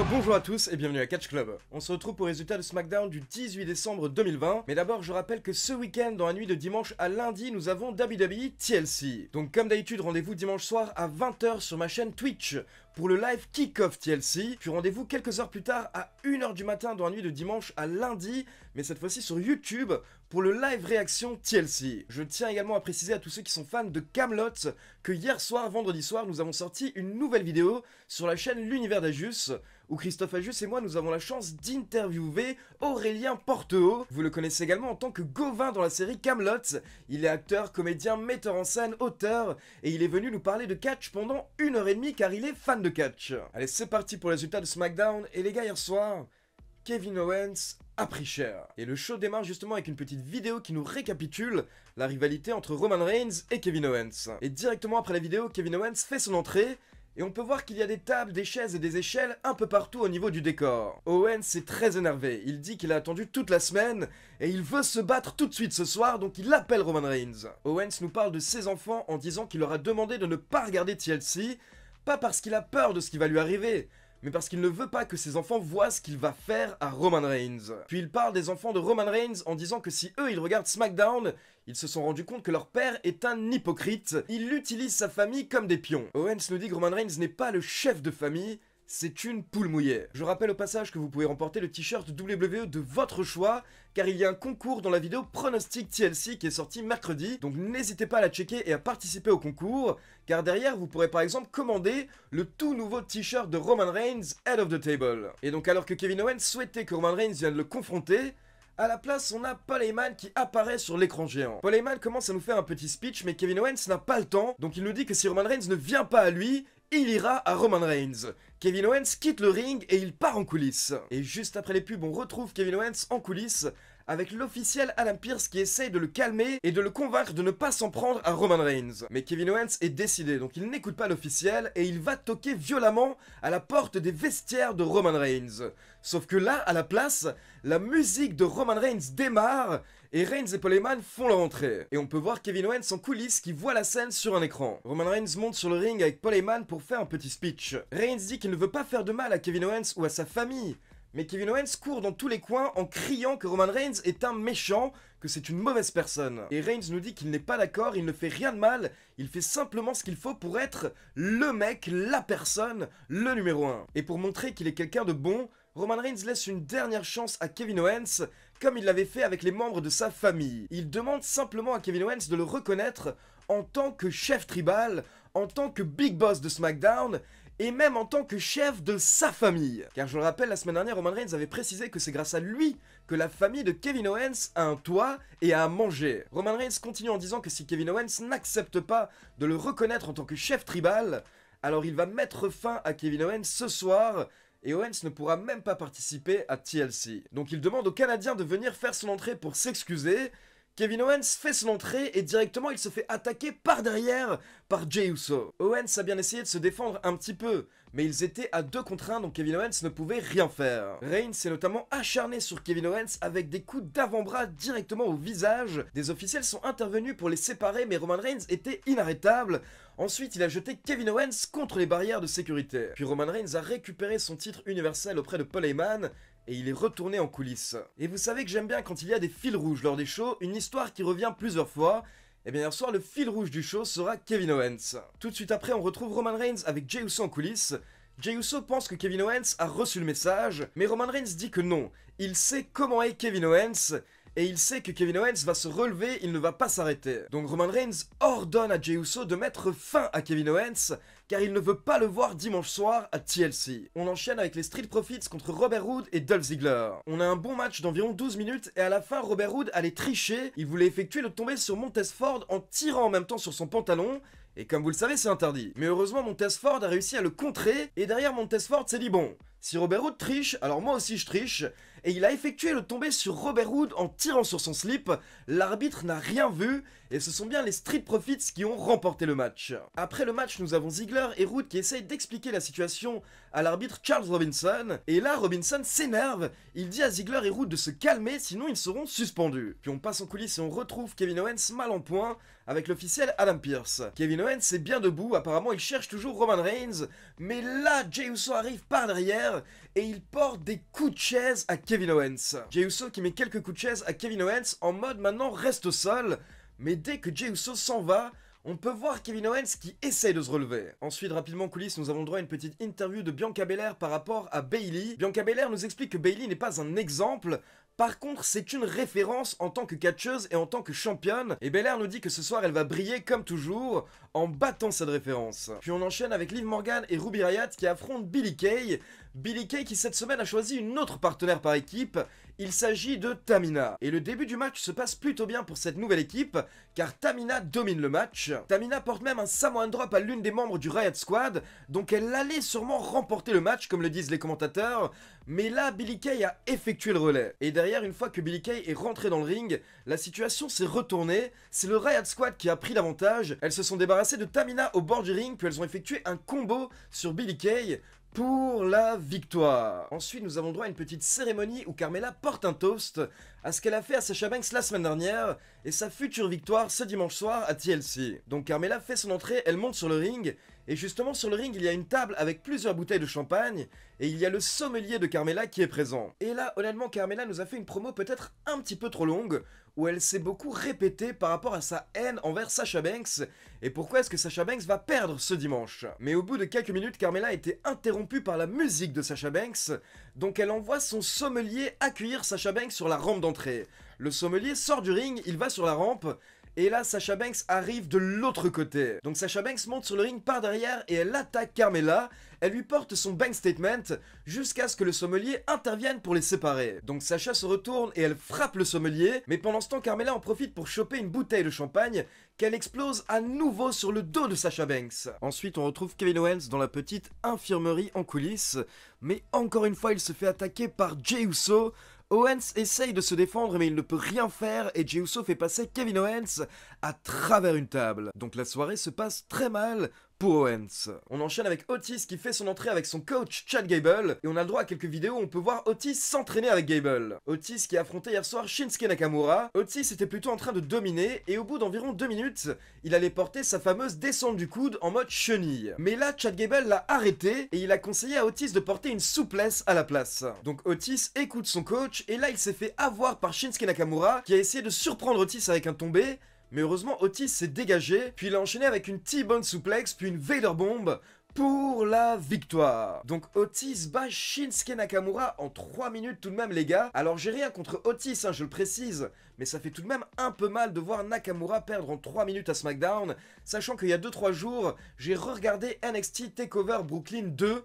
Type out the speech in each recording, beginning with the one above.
Bonjour à tous et bienvenue à Catch Club. On se retrouve pour les résultats de SmackDown du 18 décembre 2020. Mais d'abord, je rappelle que ce week-end, dans la nuit de dimanche à lundi, nous avons WWE TLC. Donc comme d'habitude, rendez-vous dimanche soir à 20 h sur ma chaîne Twitch pour le live Kick-Off TLC. Puis rendez-vous quelques heures plus tard à 1 h du matin dans la nuit de dimanche à lundi, mais cette fois-ci sur YouTube pour le live réaction TLC. Je tiens également à préciser à tous ceux qui sont fans de Camelot que hier soir, vendredi soir, nous avons sorti une nouvelle vidéo sur la chaîne L'Univers d'Ajus, où Christophe Ajus et moi nous avons la chance d'interviewer Aurélien Porteau. Vous le connaissez également en tant que Gauvin dans la série Camelot. Il est acteur, comédien, metteur en scène, auteur, et il est venu nous parler de catch pendant 1 h 30 car il est fan de catch. Allez, c'est parti pour les résultats de SmackDown. Et les gars, hier soir, Kevin Owens a pris cher. Et le show démarre justement avec une petite vidéo qui nous récapitule la rivalité entre Roman Reigns et Kevin Owens. Et directement après la vidéo, Kevin Owens fait son entrée, et on peut voir qu'il y a des tables, des chaises et des échelles un peu partout au niveau du décor. Owens est très énervé, il dit qu'il a attendu toute la semaine, et il veut se battre tout de suite ce soir, donc il appelle Roman Reigns. Owens nous parle de ses enfants en disant qu'il leur a demandé de ne pas regarder TLC, pas parce qu'il a peur de ce qui va lui arriver, mais parce qu'il ne veut pas que ses enfants voient ce qu'il va faire à Roman Reigns. Puis il parle des enfants de Roman Reigns en disant que si eux ils regardent SmackDown, ils se sont rendus compte que leur père est un hypocrite, il utilise sa famille comme des pions. Owens nous dit que Roman Reigns n'est pas le chef de famille, c'est une poule mouillée. Je rappelle au passage que vous pouvez remporter le t-shirt WWE de votre choix, car il y a un concours dans la vidéo Pronostic TLC qui est sorti mercredi, donc n'hésitez pas à la checker et à participer au concours, car derrière vous pourrez par exemple commander le tout nouveau t-shirt de Roman Reigns, Head of the Table. Et donc alors que Kevin Owens souhaitait que Roman Reigns vienne le confronter, à la place, on a Paul Heyman qui apparaît sur l'écran géant. Paul Heyman commence à nous faire un petit speech, mais Kevin Owens n'a pas le temps, donc il nous dit que si Roman Reigns ne vient pas à lui, il ira à Roman Reigns. Kevin Owens quitte le ring et il part en coulisses. Et juste après les pubs, on retrouve Kevin Owens en coulisses avec l'officiel Adam Pearce qui essaye de le calmer et de le convaincre de ne pas s'en prendre à Roman Reigns. Mais Kevin Owens est décidé, donc il n'écoute pas l'officiel et il va toquer violemment à la porte des vestiaires de Roman Reigns. Sauf que là, à la place, la musique de Roman Reigns démarre et Reigns et Paul Heyman font leur entrée. Et on peut voir Kevin Owens en coulisses qui voit la scène sur un écran. Roman Reigns monte sur le ring avec Paul Heyman pour faire un petit speech. Reigns dit qu'il ne veut pas faire de mal à Kevin Owens ou à sa famille, mais Kevin Owens court dans tous les coins en criant que Roman Reigns est un méchant, que c'est une mauvaise personne. Et Reigns nous dit qu'il n'est pas d'accord, il ne fait rien de mal, il fait simplement ce qu'il faut pour être le mec, la personne, le numéro 1. Et pour montrer qu'il est quelqu'un de bon, Roman Reigns laisse une dernière chance à Kevin Owens, comme il l'avait fait avec les membres de sa famille. Il demande simplement à Kevin Owens de le reconnaître en tant que chef tribal, en tant que big boss de SmackDown, et même en tant que chef de sa famille. Car je le rappelle, la semaine dernière, Roman Reigns avait précisé que c'est grâce à lui que la famille de Kevin Owens a un toit et a à manger. Roman Reigns continue en disant que si Kevin Owens n'accepte pas de le reconnaître en tant que chef tribal, alors il va mettre fin à Kevin Owens ce soir, et Owens ne pourra même pas participer à TLC. Donc il demande aux Canadiens de venir faire son entrée pour s'excuser. Kevin Owens fait son entrée et directement il se fait attaquer par derrière par Jey Uso. Owens a bien essayé de se défendre un petit peu, mais ils étaient à 2 contre 1 donc Kevin Owens ne pouvait rien faire. Reigns s'est notamment acharné sur Kevin Owens avec des coups d'avant-bras directement au visage. Des officiels sont intervenus pour les séparer mais Roman Reigns était inarrêtable. Ensuite, il a jeté Kevin Owens contre les barrières de sécurité. Puis Roman Reigns a récupéré son titre universel auprès de Paul Heyman, et il est retourné en coulisses. Et vous savez que j'aime bien quand il y a des fils rouges lors des shows, une histoire qui revient plusieurs fois. Et bien hier soir, le fil rouge du show sera Kevin Owens. Tout de suite après, on retrouve Roman Reigns avec Jey Uso en coulisses. Jey Uso pense que Kevin Owens a reçu le message, mais Roman Reigns dit que non. Il sait comment est Kevin Owens, et il sait que Kevin Owens va se relever, il ne va pas s'arrêter. Donc Roman Reigns ordonne à Jey Uso de mettre fin à Kevin Owens, car il ne veut pas le voir dimanche soir à TLC. On enchaîne avec les Street Profits contre Robert Roode et Dolph Ziggler. On a un bon match d'environ 12 minutes, et à la fin, Robert Roode allait tricher, il voulait effectuer le tombé sur Montez Ford en tirant en même temps sur son pantalon, et comme vous le savez, c'est interdit. Mais heureusement, Montez Ford a réussi à le contrer, et derrière Montez Ford s'est dit bon, si Robert Roode triche, alors moi aussi je triche, et il a effectué le tombé sur Robert Roode en tirant sur son slip, l'arbitre n'a rien vu, et ce sont bien les Street Profits qui ont remporté le match. Après le match, nous avons Ziggler et Roode qui essayent d'expliquer la situation à l'arbitre Charles Robinson, et là Robinson s'énerve, il dit à Ziggler et Roode de se calmer, sinon ils seront suspendus. Puis on passe en coulisses et on retrouve Kevin Owens mal en point, avec l'officiel Adam Pearce. Kevin Owens est bien debout, apparemment il cherche toujours Roman Reigns, mais là Jey Uso arrive par derrière et il porte des coups de chaise à Kevin Owens. Jey Uso qui met quelques coups de chaise à Kevin Owens en mode maintenant reste au sol, mais dès que Jey Uso s'en va, on peut voir Kevin Owens qui essaye de se relever. Ensuite, rapidement en coulisses, nous avons droit à une petite interview de Bianca Belair par rapport à Bayley. Bianca Belair nous explique que Bayley n'est pas un exemple. Par contre, c'est une référence en tant que catcheuse et en tant que championne. Et Belair nous dit que ce soir, elle va briller comme toujours en battant cette référence. Puis on enchaîne avec Liv Morgan et Ruby Riott qui affrontent Billie Kay. Billie Kay qui cette semaine a choisi une autre partenaire par équipe. Il s'agit de Tamina. Et le début du match se passe plutôt bien pour cette nouvelle équipe, car Tamina domine le match. Tamina porte même un Samoan Drop à l'une des membres du Riot Squad, donc elle allait sûrement remporter le match, comme le disent les commentateurs. Mais là, Billie Kay a effectué le relais. Et derrière, une fois que Billie Kay est rentrée dans le ring, la situation s'est retournée. C'est le Riot Squad qui a pris l'avantage. Elles se sont débarrassées de Tamina au bord du ring, puis elles ont effectué un combo sur Billie Kay pour la victoire. Ensuite, nous avons droit à une petite cérémonie où Carmella porte un toast à ce qu'elle a fait à Sasha Banks la semaine dernière et sa future victoire ce dimanche soir à TLC. Donc Carmella fait son entrée, elle monte sur le ring et justement sur le ring il y a une table avec plusieurs bouteilles de champagne et il y a le sommelier de Carmella qui est présent. Et là honnêtement Carmella nous a fait une promo peut-être un petit peu trop longue où elle s'est beaucoup répétée par rapport à sa haine envers Sasha Banks et pourquoi est-ce que Sasha Banks va perdre ce dimanche. Mais au bout de quelques minutes, Carmella a été interrompue par la musique de Sasha Banks, donc elle envoie son sommelier accueillir Sasha Banks sur la rampe d'entrée. Le sommelier sort du ring, il va sur la rampe, et là Sasha Banks arrive de l'autre côté. Donc Sasha Banks monte sur le ring par derrière et elle attaque Carmella. Elle lui porte son bank statement jusqu'à ce que le sommelier intervienne pour les séparer. Donc Sasha se retourne et elle frappe le sommelier, mais pendant ce temps Carmella en profite pour choper une bouteille de champagne qu'elle explose à nouveau sur le dos de Sasha Banks. Ensuite on retrouve Kevin Owens dans la petite infirmerie en coulisses, mais encore une fois il se fait attaquer par Jey Uso. Owens essaye de se défendre mais il ne peut rien faire et Jey Uso fait passer Kevin Owens à travers une table. Donc la soirée se passe très mal pour Owens. On enchaîne avec Otis qui fait son entrée avec son coach Chad Gable et on a le droit à quelques vidéos où on peut voir Otis s'entraîner avec Gable. Otis qui a affronté hier soir Shinsuke Nakamura. Otis était plutôt en train de dominer et au bout d'environ 2 minutes, il allait porter sa fameuse descente du coude en mode chenille. Mais là, Chad Gable l'a arrêté et il a conseillé à Otis de porter une souplesse à la place. Donc Otis écoute son coach et là il s'est fait avoir par Shinsuke Nakamura qui a essayé de surprendre Otis avec un tombé. Mais heureusement Otis s'est dégagé, puis il a enchaîné avec une T-Bone Suplex, puis une Vader Bomb pour la victoire. Donc Otis bat Shinsuke Nakamura en 3 minutes tout de même les gars. Alors j'ai rien contre Otis, hein, je le précise, mais ça fait tout de même un peu mal de voir Nakamura perdre en 3 minutes à SmackDown, sachant qu'il y a 2-3 jours, j'ai re-regardé NXT TakeOver Brooklyn 2,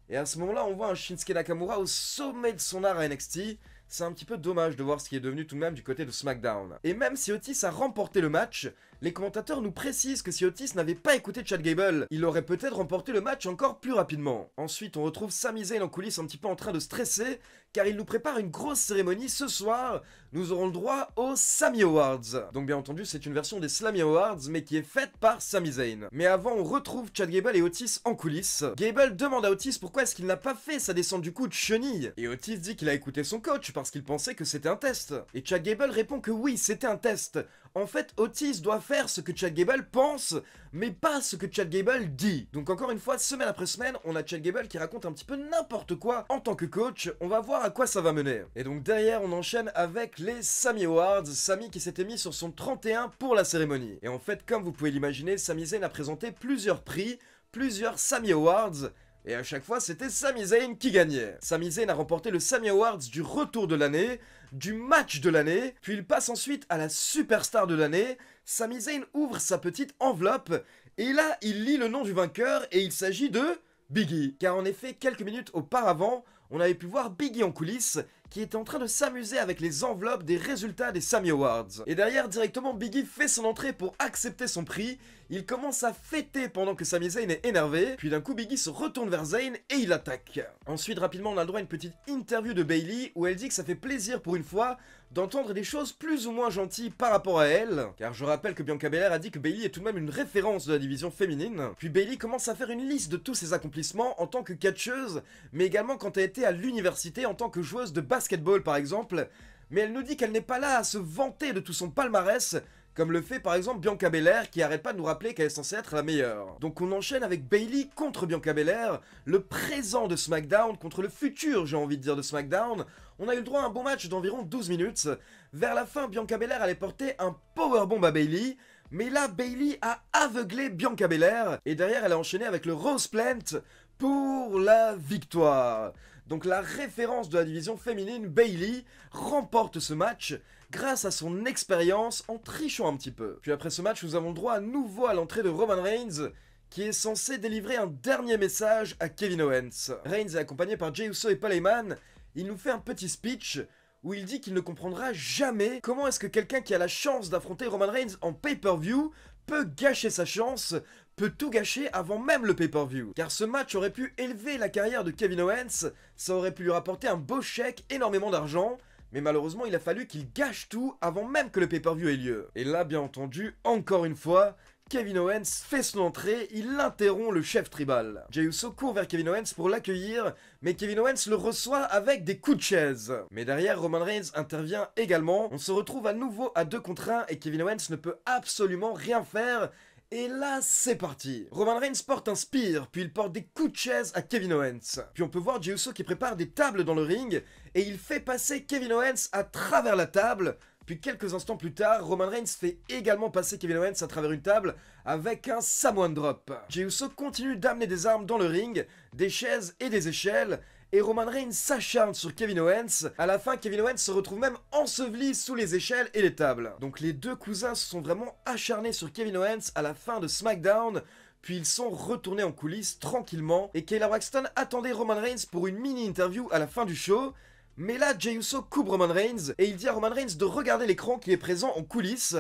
et à ce moment-là on voit un Shinsuke Nakamura au sommet de son art à NXT. C'est un petit peu dommage de voir ce qui est devenu tout de même du côté de SmackDown. Et même si Otis a remporté le match, les commentateurs nous précisent que si Otis n'avait pas écouté Chad Gable, il aurait peut-être remporté le match encore plus rapidement. Ensuite, on retrouve Sami Zayn en coulisses un petit peu en train de stresser, car il nous prépare une grosse cérémonie ce soir. Nous aurons le droit aux Sami Awards. Donc bien entendu, c'est une version des Slammy Awards, mais qui est faite par Sami Zayn. Mais avant, on retrouve Chad Gable et Otis en coulisses. Gable demande à Otis pourquoi est-ce qu'il n'a pas fait sa descente du coup de chenille. Et Otis dit qu'il a écouté son coach parce qu'il pensait que c'était un test. Et Chad Gable répond que oui, c'était un test. En fait, Otis doit faire ce que Chad Gable pense, mais pas ce que Chad Gable dit. Donc encore une fois, semaine après semaine, on a Chad Gable qui raconte un petit peu n'importe quoi en tant que coach. On va voir à quoi ça va mener. Et donc derrière, on enchaîne avec les Sami Awards. Sami qui s'était mis sur son 31 pour la cérémonie. Et en fait, comme vous pouvez l'imaginer, Sami Zayn a présenté plusieurs prix, plusieurs Sami Awards. Et à chaque fois, c'était Sami Zayn qui gagnait. Sami Zayn a remporté le Sami Awards du retour de l'année, du match de l'année, puis il passe ensuite à la superstar de l'année. Sami Zayn ouvre sa petite enveloppe, et là, il lit le nom du vainqueur, et il s'agit de Biggie. Car en effet, quelques minutes auparavant, on avait pu voir Biggie en coulisses, qui était en train de s'amuser avec les enveloppes des résultats des Sami Awards. Et derrière, directement, Biggie fait son entrée pour accepter son prix. Il commence à fêter pendant que Sami Zayn est énervé, puis d'un coup Biggie se retourne vers Zayn et il attaque. Ensuite, rapidement, on a le droit à une petite interview de Bayley où elle dit que ça fait plaisir pour une fois d'entendre des choses plus ou moins gentilles par rapport à elle. Car je rappelle que Bianca Belair a dit que Bayley est tout de même une référence de la division féminine. Puis Bayley commence à faire une liste de tous ses accomplissements en tant que catcheuse, mais également quand elle était à l'université en tant que joueuse de basketball par exemple. Mais elle nous dit qu'elle n'est pas là à se vanter de tout son palmarès, comme le fait par exemple Bianca Belair qui arrête pas de nous rappeler qu'elle est censée être la meilleure. Donc on enchaîne avec Bayley contre Bianca Belair, le présent de SmackDown contre le futur, j'ai envie de dire, de SmackDown. On a eu le droit à un bon match d'environ 12 minutes. Vers la fin, Bianca Belair allait porter un powerbomb à Bayley, mais là Bayley a aveuglé Bianca Belair, et derrière elle a enchaîné avec le Rose Plant pour la victoire. Donc la référence de la division féminine, Bayley, remporte ce match grâce à son expérience en trichant un petit peu. Puis après ce match, nous avons le droit à nouveau à l'entrée de Roman Reigns, qui est censé délivrer un dernier message à Kevin Owens. Reigns est accompagné par Jey Uso et Paul Heyman. Il nous fait un petit speech où il dit qu'il ne comprendra jamais comment est-ce que quelqu'un qui a la chance d'affronter Roman Reigns en pay-per-view peut gâcher sa chance, peut tout gâcher avant même le pay-per-view. Car ce match aurait pu élever la carrière de Kevin Owens, ça aurait pu lui rapporter un beau chèque, énormément d'argent, mais malheureusement il a fallu qu'il gâche tout avant même que le pay-per-view ait lieu. Et là, bien entendu, encore une fois, Kevin Owens fait son entrée, il interrompt le chef tribal. Jey Uso court vers Kevin Owens pour l'accueillir, mais Kevin Owens le reçoit avec des coups de chaise. Mais derrière, Roman Reigns intervient également, on se retrouve à nouveau à 2 contre 1 et Kevin Owens ne peut absolument rien faire. Et là, c'est parti. Roman Reigns porte un spear, puis il porte des coups de chaise à Kevin Owens. Puis on peut voir Jey Uso qui prépare des tables dans le ring, et il fait passer Kevin Owens à travers la table. Puis quelques instants plus tard, Roman Reigns fait également passer Kevin Owens à travers une table avec un Samoan Drop. Jey Uso continue d'amener des armes dans le ring, des chaises et des échelles, et Roman Reigns s'acharne sur Kevin Owens. À la fin, Kevin Owens se retrouve même enseveli sous les échelles et les tables. Donc les deux cousins se sont vraiment acharnés sur Kevin Owens à la fin de SmackDown, puis ils sont retournés en coulisses tranquillement, et Kayla Braxton attendait Roman Reigns pour une mini-interview à la fin du show. Mais là, Jey Uso coupe Roman Reigns, et il dit à Roman Reigns de regarder l'écran qui est présent en coulisses,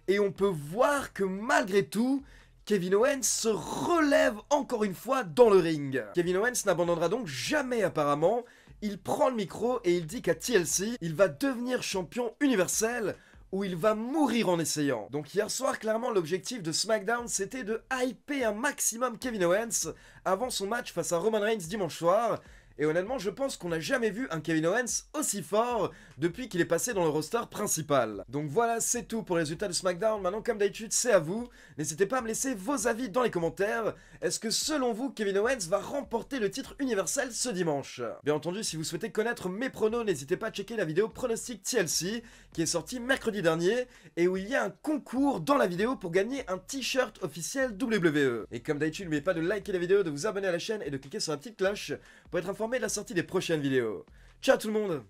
et on peut voir que malgré tout, Kevin Owens se relève encore une fois dans le ring. Kevin Owens n'abandonnera donc jamais apparemment, il prend le micro et il dit qu'à TLC, il va devenir champion universel, ou il va mourir en essayant. Donc hier soir, clairement, l'objectif de SmackDown, c'était de hyper un maximum Kevin Owens avant son match face à Roman Reigns dimanche soir. Et honnêtement, je pense qu'on n'a jamais vu un Kevin Owens aussi fort depuis qu'il est passé dans le roster principal. Donc voilà, c'est tout pour les résultats de SmackDown. Maintenant, comme d'habitude, c'est à vous. N'hésitez pas à me laisser vos avis dans les commentaires. Est-ce que selon vous, Kevin Owens va remporter le titre universel ce dimanche? Bien entendu, si vous souhaitez connaître mes pronos, n'hésitez pas à checker la vidéo pronostic TLC qui est sortie mercredi dernier et où il y a un concours dans la vidéo pour gagner un t-shirt officiel WWE. Et comme d'habitude, n'oubliez pas de liker la vidéo, de vous abonner à la chaîne et de cliquer sur la petite cloche pour être informé de la sortie des prochaines vidéos. Ciao tout le monde!